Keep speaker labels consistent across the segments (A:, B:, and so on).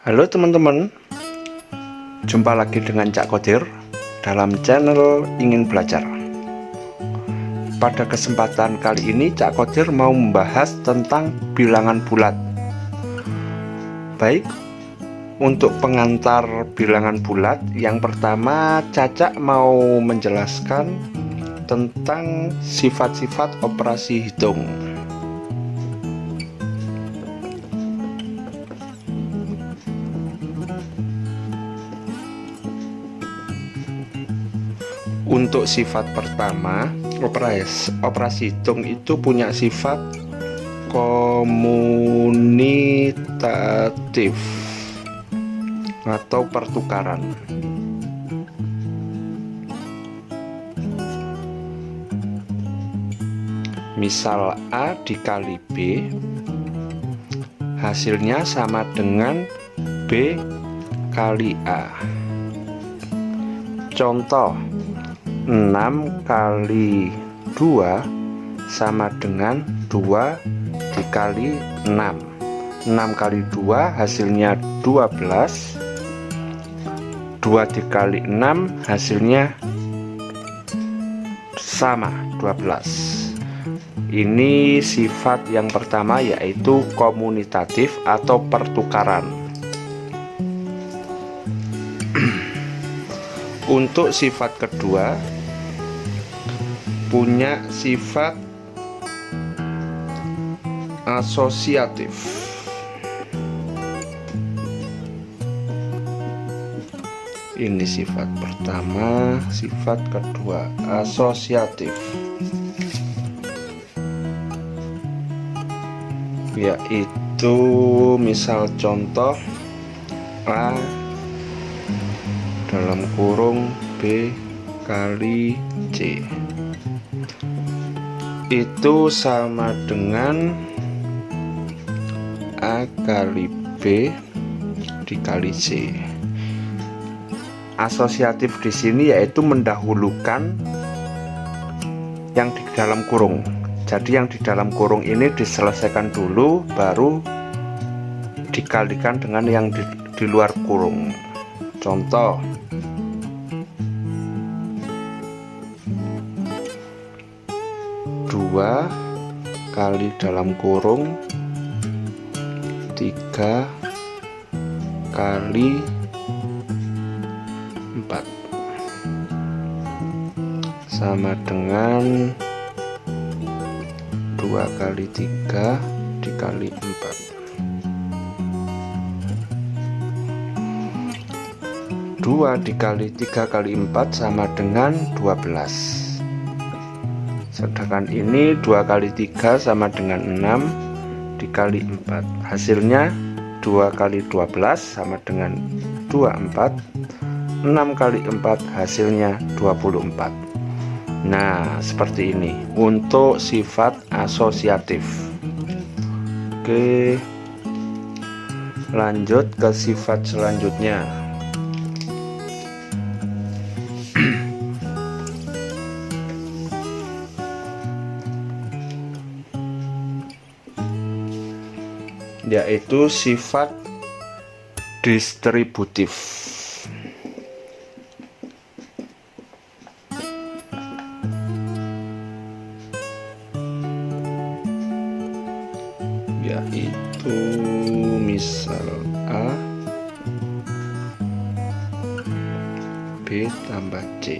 A: Halo teman-teman, jumpa lagi dengan Cak Kodir dalam channel Ingin Belajar. Pada kesempatan kali ini Cak Kodir mau membahas tentang bilangan bulat. Baik, untuk pengantar bilangan bulat, yang pertama Cak mau menjelaskan tentang sifat-sifat operasi hitung. Untuk sifat pertama, operasi hitung itu punya sifat komunitatif atau pertukaran. Misal A dikali B, hasilnya sama dengan B kali A. Contoh, 6 kali 2 sama dengan 2 dikali 6. 6 kali 2 hasilnya 12. 2 dikali 6 hasilnya sama 12. Ini sifat yang pertama, yaitu komunitatif atau pertukaran. Untuk sifat kedua, punya sifat asosiatif. Ini sifat pertama, sifat kedua asosiatif, yaitu misal contoh A dalam kurung B kali C itu sama dengan A kali B dikali C. Asosiatif di sini yaitu mendahulukan yang di dalam kurung. Jadi yang di dalam kurung ini diselesaikan dulu, baru dikalikan dengan yang di luar kurung. Contoh, dua kali dalam kurung 3 kali 4 sama dengan 2 kali 3 dikali 4. 2 dikali 3 kali 4 sama dengan 12. Sedangkan ini 2 kali 3 sama dengan 6 dikali 4. Hasilnya 2 kali 12 sama dengan 24. 6 kali 4 hasilnya 24. Nah, seperti ini untuk sifat asosiatif. Oke, lanjut ke sifat selanjutnya. Yaitu sifat distributif. Yaitu misal A B tambah C.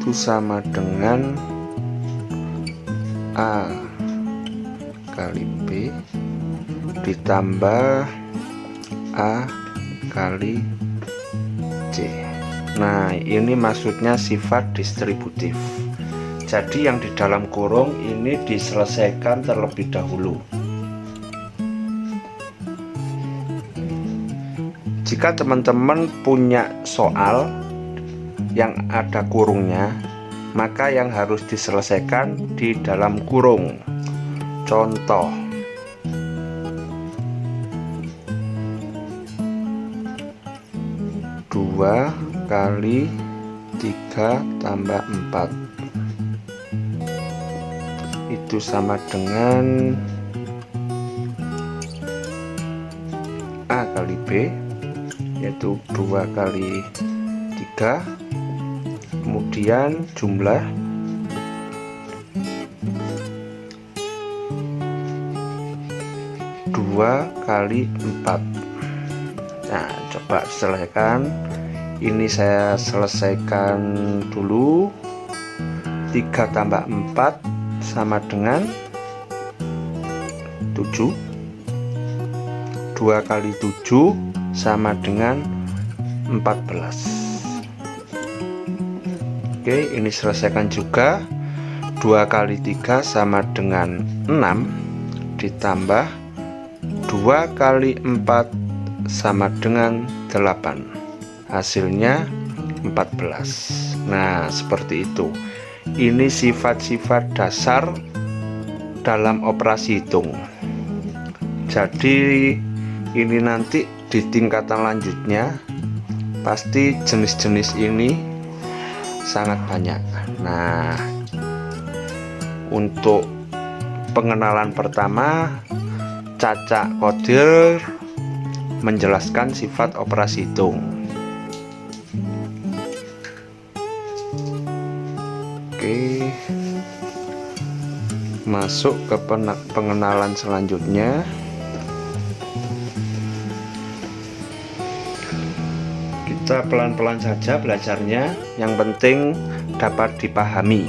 A: Itu sama dengan A kali B ditambah A kali C. Nah, ini maksudnya sifat distributif. Jadi yang di dalam kurung ini diselesaikan terlebih dahulu. Jika teman-teman punya soal yang ada kurungnya, maka yang harus diselesaikan di dalam kurung. Contoh, 2 kali 3 tambah 4 itu sama dengan A kali B, yaitu 2 kali 3, kemudian jumlah 2 kali 4. Nah, coba selesaikan. Ini saya selesaikan dulu. 3 tambah 4 sama dengan 7. 2 kali 7 sama dengan 14. Oke, ini selesaikan juga. 2 kali 3 sama dengan 6 ditambah 2 kali 4 sama dengan 8. Hasilnya 14. Nah, seperti itu. Ini sifat-sifat dasar dalam operasi hitung. Jadi ini nanti di tingkatan lanjutnya pasti jenis-jenis ini sangat banyak. Nah, untuk pengenalan pertama, Caca Qadir menjelaskan sifat operasi hitung. Oke, masuk ke pengenalan selanjutnya. Kita pelan-pelan saja belajarnya, yang penting dapat dipahami.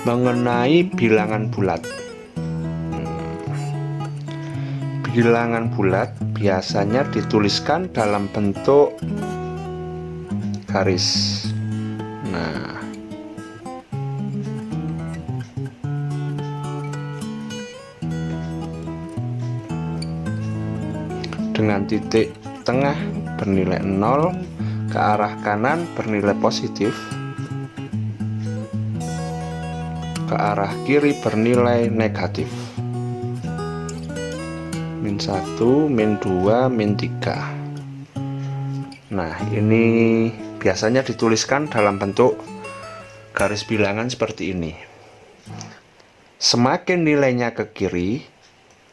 A: Mengenai bilangan bulat. Bilangan bulat biasanya dituliskan dalam bentuk garis. Nah, dengan titik tengah bernilai 0, ke arah kanan bernilai positif, ke arah kiri bernilai negatif. -1, -2, -3. Nah, ini biasanya dituliskan dalam bentuk garis bilangan seperti ini. Semakin nilainya ke kiri,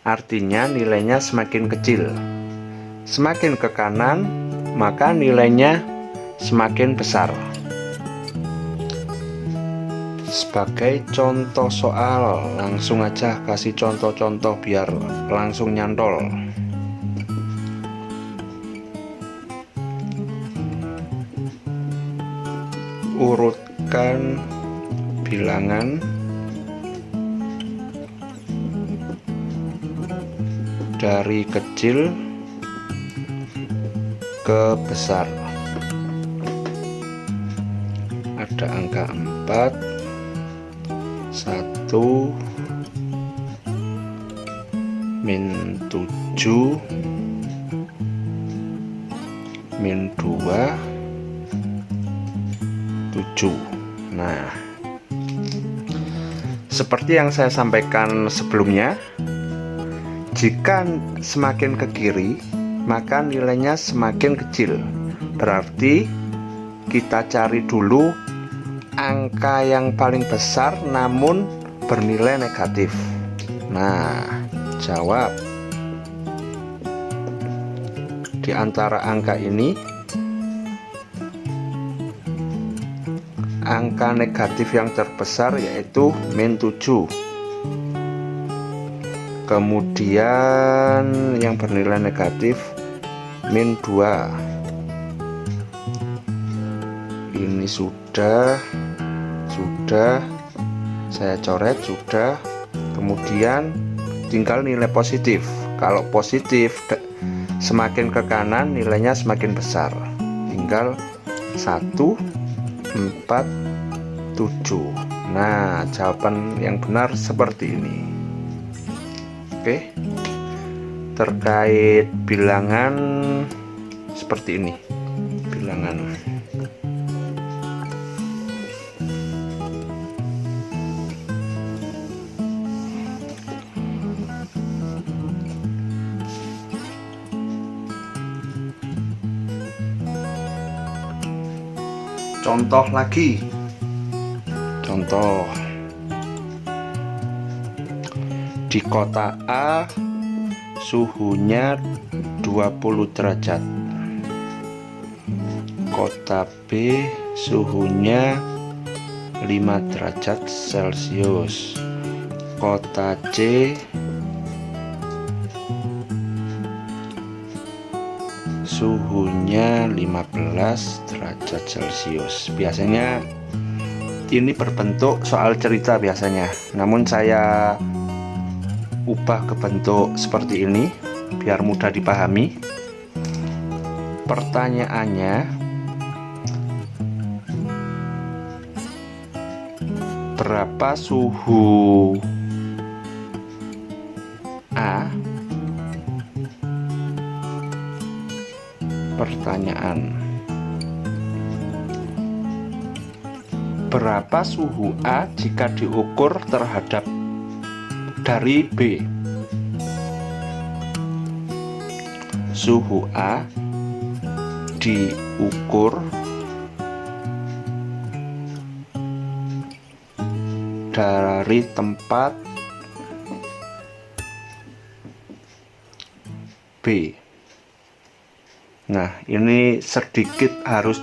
A: artinya nilainya semakin kecil. Semakin ke kanan, maka nilainya semakin besar. Sebagai contoh soal, langsung aja kasih contoh-contoh biar langsung nyantol. Urutkan bilangan dari kecil ke besar. Ada angka 4, 1, -7, -2, 7. Nah, seperti yang saya sampaikan sebelumnya, jika semakin ke kiri, maka nilainya semakin kecil. Berarti kita cari dulu angka yang paling besar namun bernilai negatif. Nah, jawab. Di antara angka ini, angka negatif yang terbesar yaitu -7. Kemudian yang bernilai negatif -2. Ini sudah saya coret, sudah. Kemudian tinggal nilai positif. Kalau positif semakin ke kanan nilainya semakin besar. Tinggal 1, 4, 7. Nah, jawaban yang benar seperti ini. Oke, terkait bilangan seperti ini. Bilangan Contoh lagi. Contoh. Di kota A suhunya 20 derajat. Kota B suhunya 5 derajat Celcius. Kota C suhunya 15 derajat Celcius. Biasanya ini berbentuk soal cerita biasanya, namun saya ubah ke bentuk seperti ini biar mudah dipahami. Pertanyaannya, berapa suhu A? Pertanyaan, berapa suhu A jika diukur terhadap dari B? Suhu A diukur dari tempat B. Nah, ini sedikit harus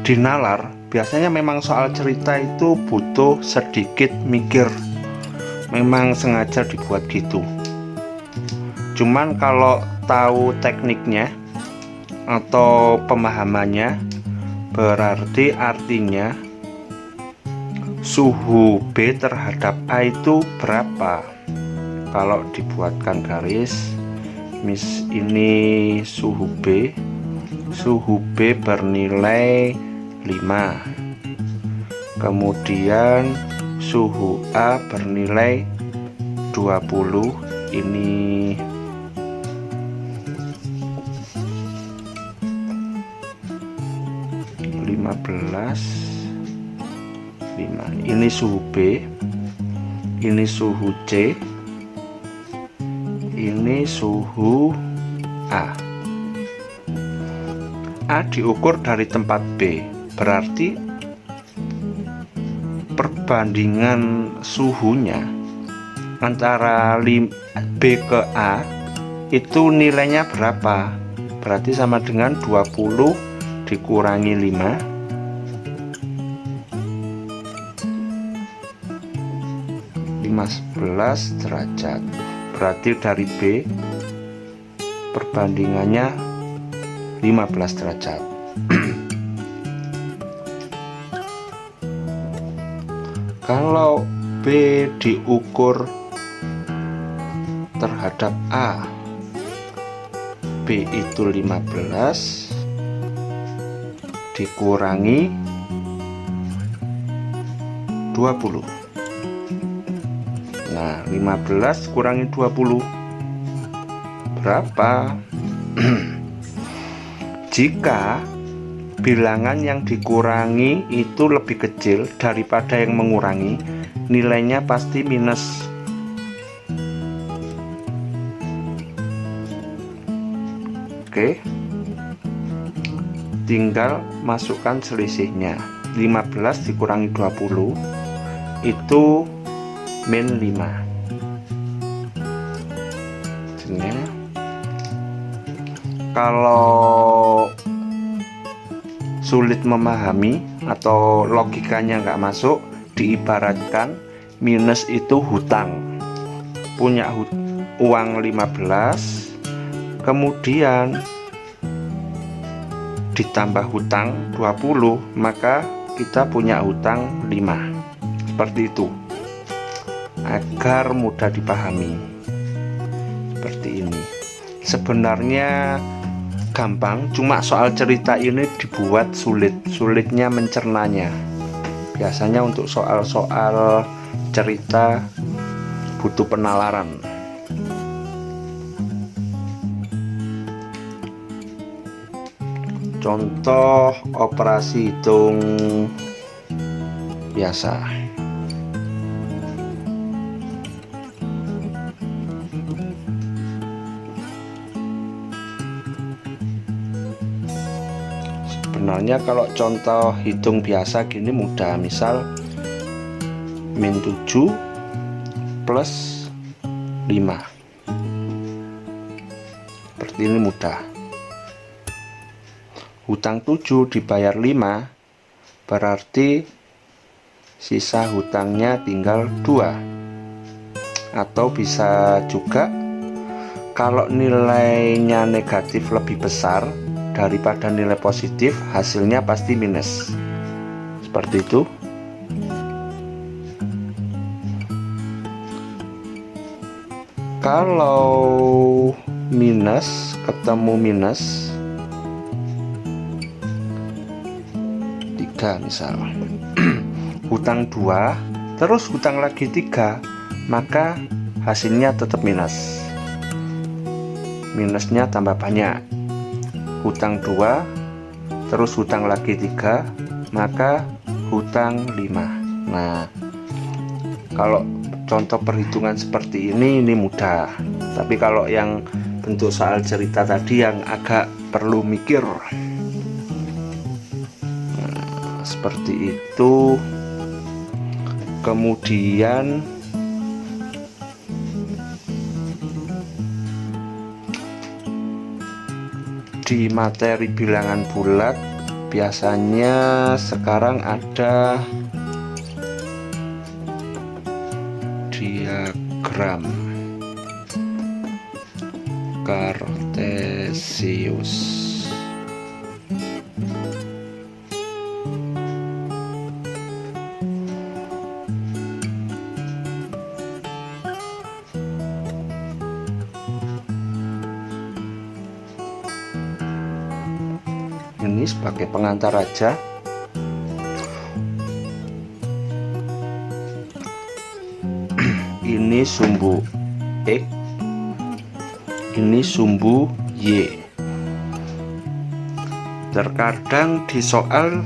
A: dinalar. Biasanya memang soal cerita itu butuh sedikit mikir. Memang sengaja dibuat gitu. Cuman kalau tahu tekniknya atau pemahamannya, berarti artinya suhu B terhadap A itu berapa. Kalau dibuatkan garis, ini suhu B bernilai 5, kemudian suhu A bernilai 20. Ini ini suhu B, ini suhu C, ini suhu A. A diukur dari tempat B, berarti perbandingan suhunya antara B ke A itu nilainya berapa? Berarti sama dengan 20 dikurangi 5, 15 derajat. Berarti dari B perbandingannya 15 derajat. Kalau B diukur terhadap A, B itu 15 dikurangi 20. Nah, 15 kurangi 20 berapa? Jika bilangan yang dikurangi itu lebih kecil daripada yang mengurangi, nilainya pasti minus. Oke, tinggal masukkan selisihnya. 15 dikurangi 20 itu min 5. Kalau sulit memahami atau logikanya nggak masuk, diibaratkan minus itu hutang. Punya uang 15, kemudian ditambah hutang 20, maka kita punya hutang 5. Seperti itu, agar mudah dipahami. Seperti ini. Sebenarnya gampang, cuma soal cerita ini dibuat sulit. Sulitnya mencernanya. Biasanya untuk soal-soal cerita butuh penalaran. Contoh operasi hitung biasa. Sebenarnya kalau contoh hitung biasa gini mudah, misal min 7 plus 5, seperti ini mudah. Hutang 7 dibayar 5, berarti sisa hutangnya tinggal 2. Atau bisa juga kalau nilainya negatif lebih besar daripada nilai positif, hasilnya pasti minus. Seperti itu. Kalau minus ketemu minus 3 misal hutang 2 terus hutang lagi 3, maka hasilnya tetap minus. Minusnya tambah banyak. Hutang 2 terus hutang lagi 3, maka hutang 5. Nah, kalau contoh perhitungan seperti ini mudah. Tapi kalau yang bentuk soal cerita tadi yang agak perlu mikir. Nah, seperti itu. Kemudian di materi bilangan bulat biasanya sekarang ada diagram Kartesius. Ini sebagai pengantar aja. Ini sumbu X, ini sumbu Y. Terkadang di soal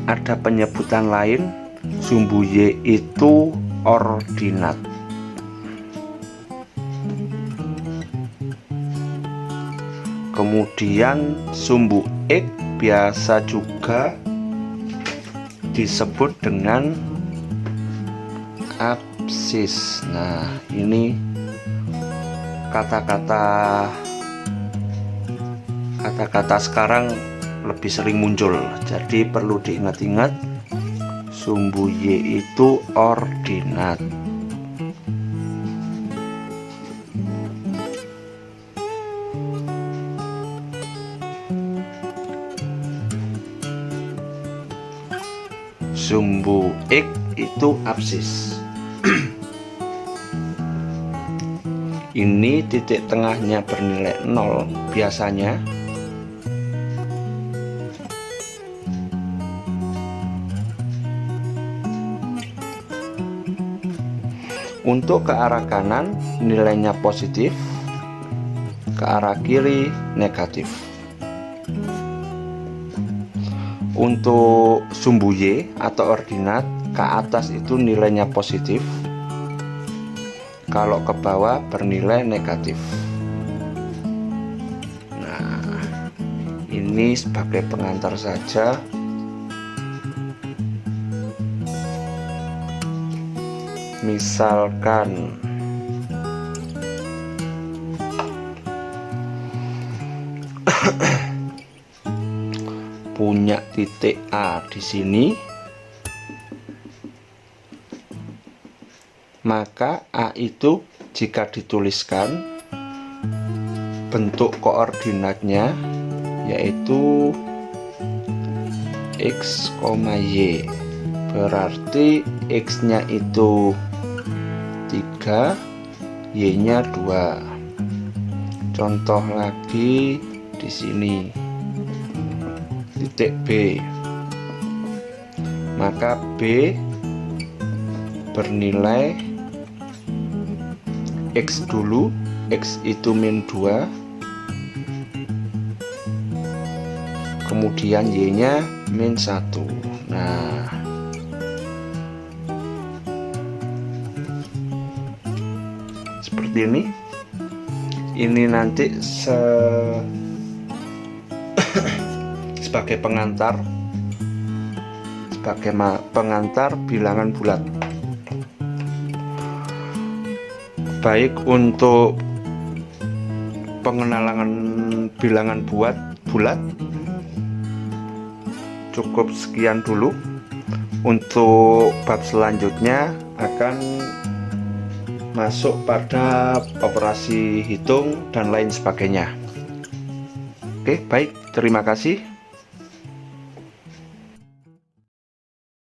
A: ada penyebutan lain, sumbu Y itu ordinat. Kemudian sumbu X biasa juga disebut dengan absis. Nah, ini kata-kata sekarang lebih sering muncul, jadi perlu diingat-ingat. Sumbu Y itu ordinat. Sumbu X itu absis. Ini titik tengahnya bernilai 0 biasanya. Untuk ke arah kanan nilainya positif, ke arah kiri negatif. Untuk sumbu Y atau ordinat, ke atas itu nilainya positif, kalau ke bawah bernilai negatif. Nah, ini sebagai pengantar saja. Misalkan punya titik A di sini, maka A itu jika dituliskan bentuk koordinatnya yaitu X, Y, berarti X nya itu 3, Y nya 2. Contoh lagi di sini titik B, maka B bernilai X dulu, X itu min 2, kemudian Y nya min 1. Nah, seperti ini nanti sebagai pengantar bilangan bulat. Baik untuk pengenalan bilangan bulat cukup sekian dulu. Untuk bab selanjutnya akan masuk pada operasi hitung dan lain sebagainya. Oke, baik, terima kasih.